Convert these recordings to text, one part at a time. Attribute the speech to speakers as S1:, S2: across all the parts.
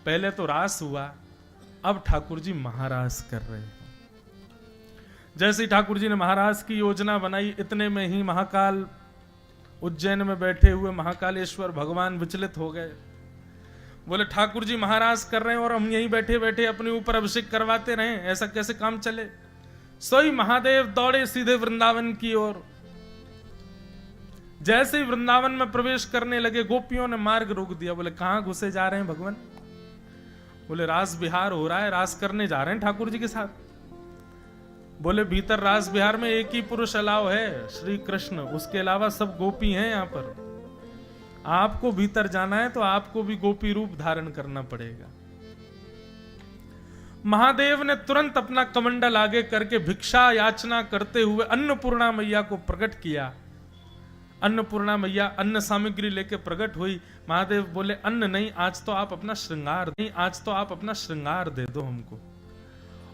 S1: पहले तो रास हुआ, अब ठाकुर जी महारास कर रहे हैं। जैसे ही ठाकुर जी ने महारास की योजना बनाई, इतने में ही महाकाल उज्जैन में बैठे हुए महाकालेश्वर भगवान विचलित हो गए। बोले ठाकुर जी महाराज कर रहे हैं और हम यहीं बैठे बैठे अपने ऊपर अभिषेक करवाते रहें, ऐसा कैसे काम चले। सोई महादेव दौड़े सीधे वृंदावन की ओर। जैसे ही वृंदावन में प्रवेश करने लगे, गोपियों ने मार्ग रोक दिया। बोले कहां घुसे जा रहे हैं भगवान? बोले रास बिहार हो रहा है, रास करने जा रहे हैं ठाकुर जी के साथ। बोले भीतर रास बिहार में एक ही पुरुष अलाव है, श्री कृष्ण, उसके अलावा सब गोपी हैं यहां पर। आपको भीतर जाना है तो आपको भी गोपी रूप धारण करना पड़ेगा। महादेव ने तुरंत अपना कमंडल आगे करके भिक्षा याचना करते हुए अन्नपूर्णा मैया को प्रकट किया। अन्नपूर्णा मैया अन्न सामग्री लेके प्रकट हुई। महादेव बोले अन्न नहीं, आज तो आप अपना श्रृंगार नहीं, आज तो आप अपना श्रृंगार दे दो हमको।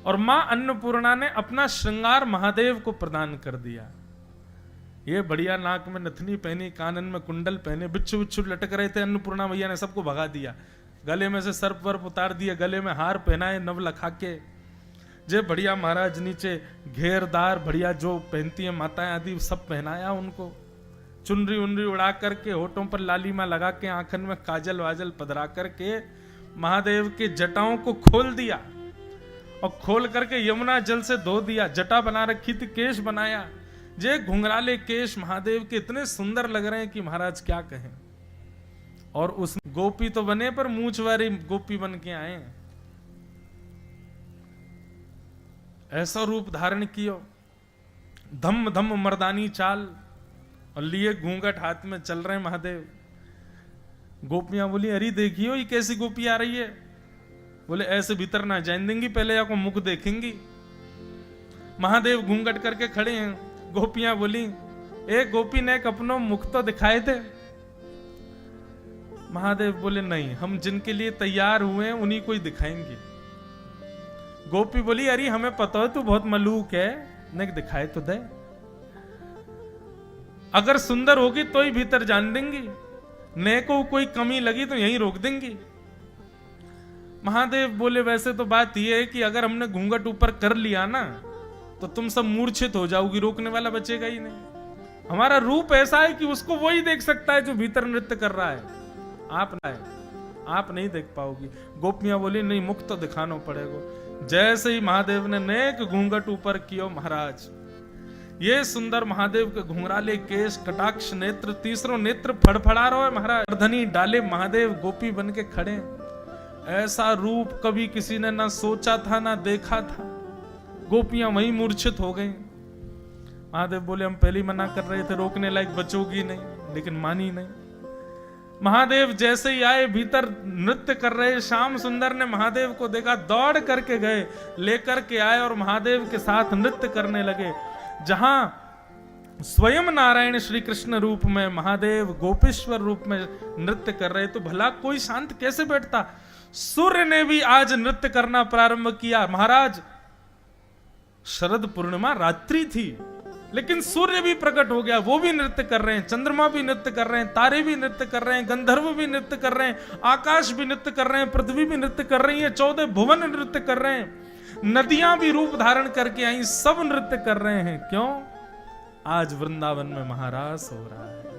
S1: और मां अन्नपूर्णा ने अपना श्रृंगार महादेव को प्रदान कर दिया। ये बढ़िया नाक में नथनी पहनी, कानन में कुंडल पहने, बिच्छू बिच्छू लटक रहे थे। अन्नपूर्णा मैया ने सबको भगा दिया, गले में से सर्प वर्प उतार दिए, गले में हार पहनाए नव लखा के। जे बढ़िया महाराज नीचे घेरदार बढ़िया जो पहनती है माताएं आदि सब पहनाया उनको। चुनरी उनरी उड़ा करके, होठों पर लालिमा लगा के, आंखन में काजल वाजल पधरा करके महादेव के जटाओं को खोल दिया और खोल करके यमुना जल से धो दिया। जटा बना रखी थी, केश बनाया। जे घुंघराले केश महादेव के इतने सुंदर लग रहे हैं कि महाराज क्या कहें। और उस गोपी तो बने पर मूंछ वाली गोपी बन के आए। ऐसा रूप धारण कियो, धम धम मर्दानी चाल, और लिए घूंघट हाथ में चल रहे महादेव। गोपियां बोली अरे देखियो ये कैसी गोपी आ रही है। बोले ऐसे भीतर ना जान देंगी, पहले आपको मुख देखेंगी। महादेव घूंघट करके खड़े हैं। गोपियां बोली एक गोपी ने एक अपनो मुख तो दिखाए थे। महादेव बोले नहीं, हम जिनके लिए तैयार हुए हैं उन्हीं को ही दिखाएंगे। गोपी बोली अरे हमें पता है तू बहुत मलूक है, नहीं दिखाए तो दे। अगर सुंदर होगी तो ही भीतर जान देंगी, ने को कोई कमी लगी तो यहीं रोक देंगी। महादेव बोले वैसे तो बात यह है कि अगर हमने घूंघट ऊपर कर लिया ना तो तुम सब मूर्छित हो जाओगी, रोकने वाला बचेगा ही नहीं। हमारा रूप ऐसा है कि उसको वही देख सकता है जो भीतर नृत्य कर रहा है, आप नहीं देख पाओगी। गोपियां बोली नहीं, मुख तो दिखाना पड़ेगा। जैसे ही महादेव ने नेक घूंघट ऊपर किया, महाराज ये सुंदर महादेव के घुंघराले केश, कटाक्ष नेत्र, तीसरो नेत्र फड़फड़ा रहा है महाराज। धनी डाले महादेव गोपी बन के खड़े। ऐसा रूप कभी किसी ने ना सोचा था ना देखा था। गोपियां वहीं मूर्छित हो गई। महादेव बोले हम पहले ही मना कर रहे थे, रोकने लायक बचोगी नहीं, लेकिन मानी नहीं। महादेव जैसे ही आए, भीतर नृत्य कर रहे श्याम सुंदर ने महादेव को देखा, दौड़ करके गए, लेकर के आए और महादेव के साथ नृत्य करने लगे। जहां स्वयं नारायण श्री कृष्ण रूप में महादेव गोपेश्वर रूप में नृत्य कर रहे, तो भला कोई शांत कैसे बैठता। सूर्य ने भी आज नृत्य करना प्रारंभ किया। महाराज शरद पूर्णिमा रात्रि थी, लेकिन सूर्य भी प्रकट हो गया, वो भी नृत्य कर रहे हैं, चंद्रमा भी नृत्य कर रहे हैं, तारे भी नृत्य कर रहे हैं, गंधर्व भी नृत्य कर रहे हैं, आकाश भी नृत्य कर रहे हैं, पृथ्वी भी नृत्य कर रही है, 14 भुवन नृत्य कर रहे हैं, नदियां भी रूप धारण करके आई, सब नृत्य कर रहे हैं। क्यों? आज वृंदावन में महारास हो रहा है।